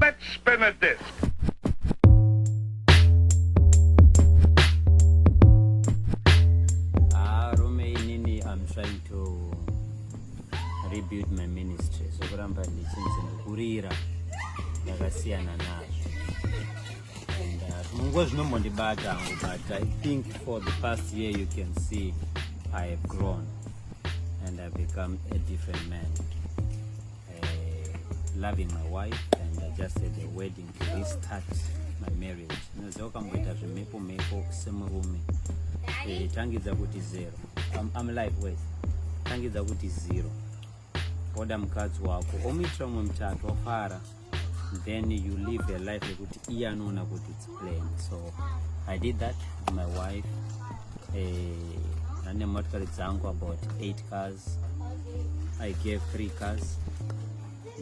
Let's spin a disc. I'm trying to rebuild my ministry. So kuramba ndichinzira ndakasiyana nazvo. And munguva zvinombondibata hangu, but I think for the past year you can see I have grown and I've become a different man. Loving my wife, and I just had a wedding to restart my marriage. Zokamboita zvemepo semurume. Tangidza kuti zero. I'm live with. Tangidza kuti zero. Oda mukadzi wako omuitira mumwe mutatu wafara, then you live a life yekuti iye anoona kuti it's plain. So I did that with my wife. Nane motikari dzangu about 8 cars. I gave 3 cars.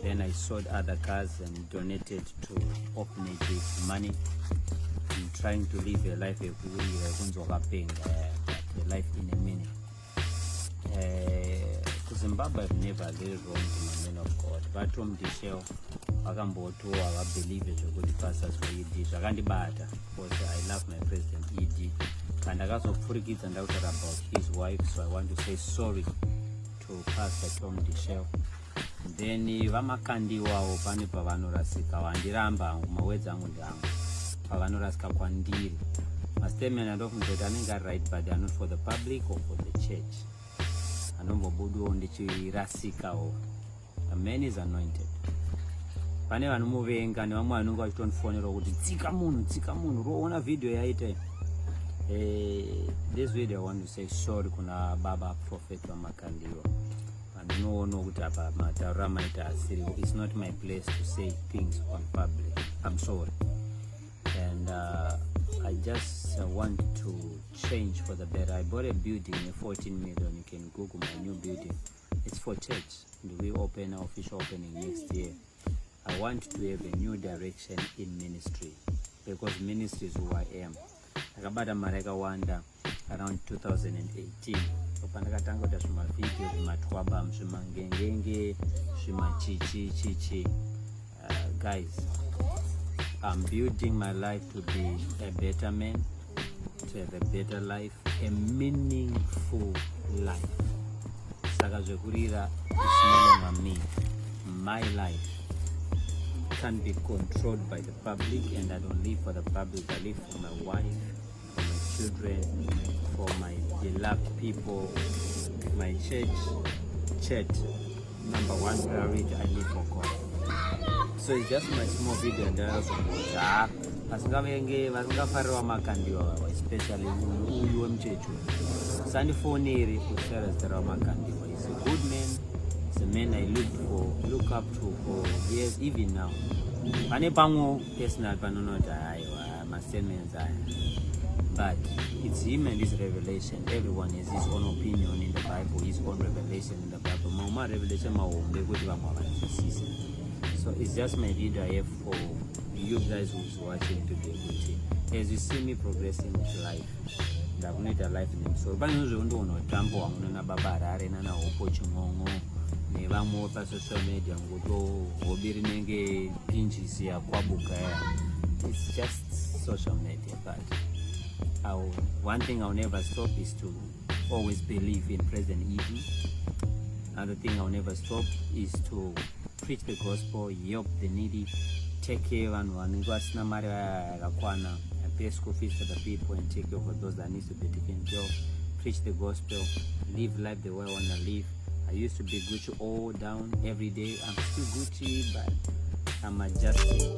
Then I sold other cars and donated to orphanages money. I'm trying to live a life a life in a minute. Zimbabwe I've never really wrong to my men of God. But from Deuschle, I believe it good pastors for ED. Makandibata, because I love my president ED. And I got some 4 kids and out about his wife, so I want to say sorry to Pastor from Deuschle. Then Makandiwa pane pavanorasika wandiramba mawedza angu ndangu pavanorasika kwandiri. My statement andokunzoti anenge ari right, but they are not for the public or for the church. Anombobudawo ndichirasikawo. The man is anointed. Pane vanomuvenga nevamwe vanenge vachitondifonera kuti tsika munhu roona video yaita. This video I want to say sorry kuna baba prophet wa Makandiwa. It's not my place to say things on public. I'm sorry. And I just want to change for the better. I bought a building, a 14 million. You can Google my new building. It's for church. And we open our official opening next year. I want to have a new direction in ministry, because ministry is who I am. Akabata mareka wanda around 2018. Pandakatanga kuita zvimavideo zvimatwaba zvimangengenge zvimachichi. Guys, I'm building my life to be a better man, to have a better life, a meaningful life. Saka zvekurira is no longer me. My life can't be controlled by the public, and I don't live for the public. I live for my wife, for my children, for my beloved people, my church. Number 1 priority, I live for God. So it's just my small video, and I also vasingafarira Makandiwa, especially uyu wemuchechu sandifoneri kusara zita raMakandiwa. He's a good man. He's a man I look up to for years, even now. Pane pamwe personal panonoti aiwa mastatements aya, but it's him and his revelation. Everyone has his own opinion in the Bible, his own revelation in the Bible. Mama revelation mahombe kuti vamwe vanzwisise. So it's just my video I have for you guys who's watching today. As you see me progressing with life, ndakunoita life nemusoro. Pane zveundoona utambo wamunona baba Harare nana Hopo Chingongo nevamwe pasocial media ngoto hobi rinenge pinjisi yakwabuka ya. It's just social media, but one thing I'll never stop is to always believe in President ED. Another thing I'll never stop is to preach the gospel, help the needy, take care of vanhu vasina mari yakakwana, pay school fees for the people, and take care of those that need to be taken care of. Preach the gospel, live life the way I want to live. I used to be Gucci all down every day. I'm still Gucci, but I'm adjusting.